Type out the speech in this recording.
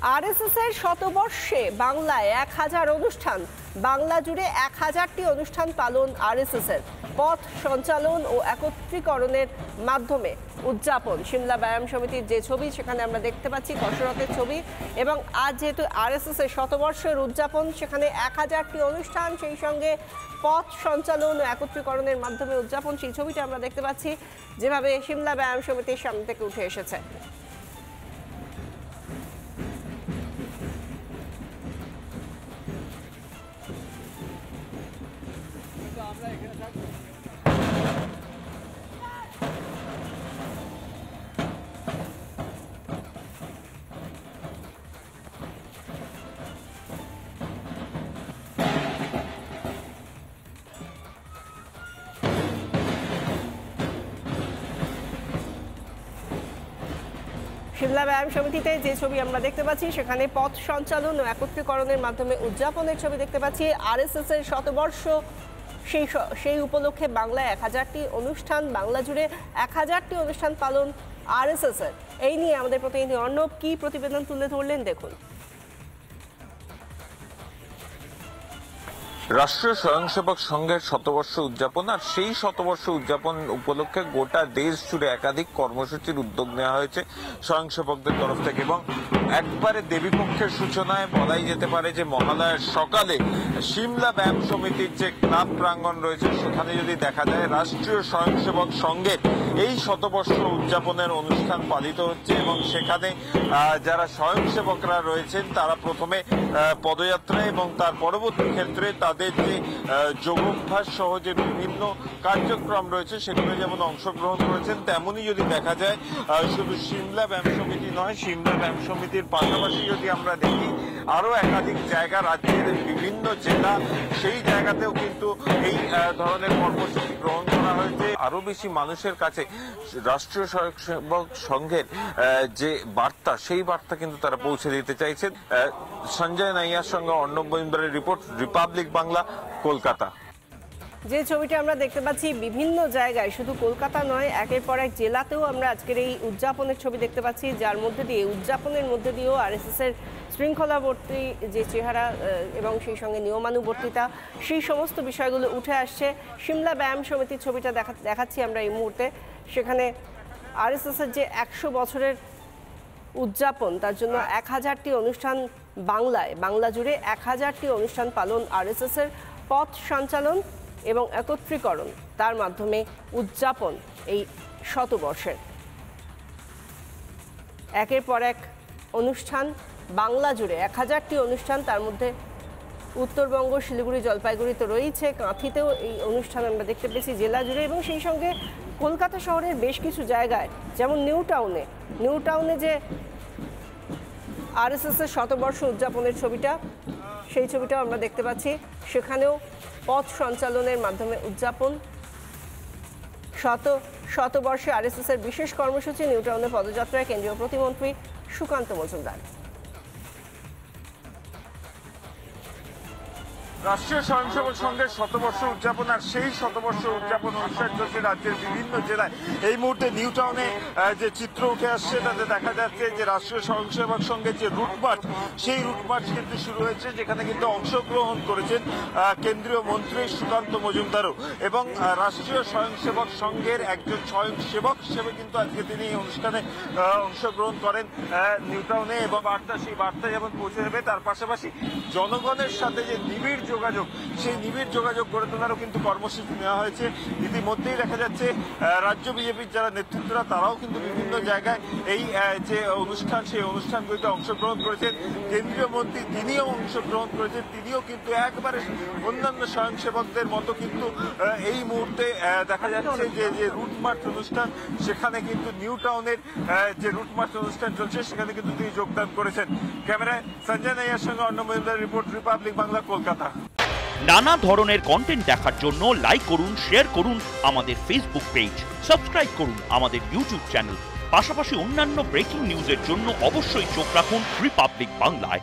RSS এর শতবর্ষে বাংলায় 1000 অনুষ্ঠান, বাংলা জুড়ে 1000টি অনুষ্ঠান পালন আরএসএস এর। পথ সঞ্চালন ও একত্রীকরণের মাধ্যমে উদযাপন। সিমলা ব্যায়াম সমিতির যে ছবি সেখানে আমরা দেখতে পাচ্ছি কসরতের ছবি, এবং আজ যেহেতু আরএসএস এর শতবর্ষের উদযাপন, সেখানে 1000টি অনুষ্ঠান, সেই সঙ্গে পথ সঞ্চালন ও একত্রীকরণের মাধ্যমে উদযাপন, সেই ছবিটা আমরা দেখতে পাচ্ছি যেভাবে সিমলা ব্যায়াম সমিতির সামনে থেকে উঠে এসেছে। সিমলা ব্যায়াম সমিতিতে যে ছবি আমরা দেখতে পাচ্ছি সেখানে পথ সঞ্চালন ও একত্রীকরণের মাধ্যমে উদযাপনের ছবি দেখতে পাচ্ছি। আরএসএস এর শতবর্ষ, সেই উপলক্ষে বাংলায় 1000টি অনুষ্ঠান, বাংলা জুড়ে 1000টি অনুষ্ঠান পালন আরএসএস এর। এই নিয়ে আমাদের প্রতিনিধি অর্ণব কি প্রতিবেদন তুলে ধরলেন দেখুন। রাষ্ট্রীয় স্বয়ংসেবক সংঘের শতবর্ষ উদযাপন, আর সেই শতবর্ষ উদযাপন উপলক্ষে গোটা দেশ জুড়ে একাধিক কর্মসূচির উদ্যোগ নেওয়া হয়েছে স্বয়ংসেবকদের তরফ থেকে। এবং একবারে দেবীপক্ষের সূচনায় বলাই যেতে পারে যে মহালয়ার সকালে সিমলা ব্যায়াম সমিতির যে ক্লাব প্রাঙ্গণ রয়েছে সেখানে যদি দেখা যায় রাষ্ট্রীয় স্বয়ংসেবক সংঘের এই শতবর্ষ উদযাপনের অনুষ্ঠান পালিত হচ্ছে। এবং সেখানে যারা স্বয়ংসেবকরা রয়েছেন তারা প্রথমে পদযাত্রা এবং তার পরবর্তী ক্ষেত্রে তাদের যে যোগাভ্যাস সহ যে বিভিন্ন কার্যক্রম রয়েছে সেগুলো যেমন অংশগ্রহণ করেছেন, তেমনই যদি দেখা যায় শুধু সিমলা ব্যায়াম সমিতি নয়, সিমলা ব্যায়াম সমিতির পাশাপাশি যদি আমরা দেখি আরো একাধিক জায়গা, রাজ্যের বিভিন্ন জেলা, সেই জায়গাতেও কিন্তু এই ধরনের কর্মসূচি গ্রহণ করা হয়েছে। আরো বেশি মানুষের কাছে রাষ্ট্রীয় স্বয়ংসেবক সংঘের যে বার্তা, সেই বার্তা কিন্তু তারা পৌঁছে দিতে চাইছেন। সঞ্জয় নাইয়ার সঙ্গে অর্ণব মজুমদারের রিপোর্ট, রিপাবলিক বাংলা, কলকাতা। যে ছবিটা আমরা দেখতে পাচ্ছি বিভিন্ন জায়গায়, শুধু কলকাতা নয়, একের পর এক জেলাতেও আমরা আজকের এই উদযাপনের ছবি দেখতে পাচ্ছি, যার মধ্যে দিয়ে উদযাপনের মধ্যে দিয়েও আরএসএস এর শৃঙ্খলাবর্তী যে চেহারা এবং সেই সঙ্গে নিয়মানুবর্তিতা, সেই সমস্ত বিষয়গুলো উঠে আসছে। সিমলা ব্যায়াম সমিতির ছবিটা দেখাচ্ছি আমরা এই মুহূর্তে। সেখানে আরএসএস এর যে 100 বছরের উদযাপন, তার জন্য 1000টি অনুষ্ঠান বাংলায়, বাংলা জুড়ে 1000টি অনুষ্ঠান পালন আরএসএস এর। পথ সঞ্চালন এবং একত্রীকরণ, তার মাধ্যমে উদযাপন এই শতবর্ষের। একের পর এক অনুষ্ঠান বাংলা জুড়ে 1000টি অনুষ্ঠান, তার মধ্যে উত্তরবঙ্গ, শিলিগুড়ি, জলপাইগুড়ি তো রয়েছে, কাঁথিতেও এই অনুষ্ঠান আমরা দেখতে পেয়েছি জেলা জুড়ে, এবং সেই সঙ্গে কলকাতা শহরের বেশ কিছু জায়গায়, যেমন নিউ টাউনে যে আরএসএস এর শতবর্ষ উদযাপনের ছবিটা, সেই ছবিটাও আমরা দেখতে পাচ্ছি। সেখানেও পথ সঞ্চালনের মাধ্যমে উদযাপন। শতবর্ষে আরএসএস এর বিশেষ কর্মসূচি, নিউ টাউনে পদযাত্রায় কেন্দ্রীয় প্রতিমন্ত্রী সুকান্ত মজুমদার। রাষ্ট্রীয় স্বয়ংসেবক সংঘের শতবর্ষ উদযাপন, আর সেই শতবর্ষ উদযাপন অনুষ্ঠান চলছে রাজ্যের বিভিন্ন জেলায়। এই মুহূর্তে নিউ টাউনে যে চিত্র উঠে আসছে তাতে দেখা যাচ্ছে যে রাষ্ট্রীয় স্বয়ংসেবক সংঘের যে রুট মার্চ, সেই রুট মার্চ কিন্তু শুরু হয়েছে, যেখানে কিন্তু অংশগ্রহণ করেছেন কেন্দ্রীয় মন্ত্রী সুকান্ত মজুমদারও। এবং রাষ্ট্রীয় স্বয়ংসেবক সংঘের একজন স্বয়ংসেবক হিসেবে কিন্তু আজকে তিনি এই অনুষ্ঠানে অংশগ্রহণ করেন নিউ টাউনে। এবং সেই বার্তা যেমন পৌঁছে দেবে, তার পাশাপাশি জনগণের সাথে যে নিবিড় যোগাযোগ, সেই নিবিড় যোগাযোগ গড়ে তোলারও কিন্তু কর্মসূচি নেওয়া হয়েছে। ইতিমধ্যেই দেখা যাচ্ছে রাজ্য বিজেপির যারা নেতৃত্বরা, তারাও কিন্তু বিভিন্ন জায়গায় এই যে অনুষ্ঠান, সেই অনুষ্ঠানগুলিতে অংশগ্রহণ করেছেন। কেন্দ্রীয় মন্ত্রী তিনিও অংশগ্রহণ করেছেন, তিনিও কিন্তু একবারে অন্যান্য স্বয়ংসেবকদের মতো কিন্তু এই মুহূর্তে দেখা যাচ্ছে যে রুট মার্চ অনুষ্ঠান, সেখানে কিন্তু নিউ টাউনের যে রুট মার্চ অনুষ্ঠান চলছে সেখানে কিন্তু তিনি যোগদান করেছেন। ক্যামেরায় সঞ্জয় নাইয়ার সঙ্গে অর্ণব মজুমদারের রিপোর্ট, রিপাবলিক বাংলা, কলকাতা। নানা ধরনের কন্টেন্ট দেখার জন্য লাইক করুন, শেয়ার করুন আমাদের ফেসবুক পেজ, সাবস্ক্রাইব করুন আমাদের ইউটিউব চ্যানেল। পাশাপাশি অন্যান্য ব্রেকিং নিউজের জন্য অবশ্যই চোখ রাখুন রিপাবলিক বাংলায়।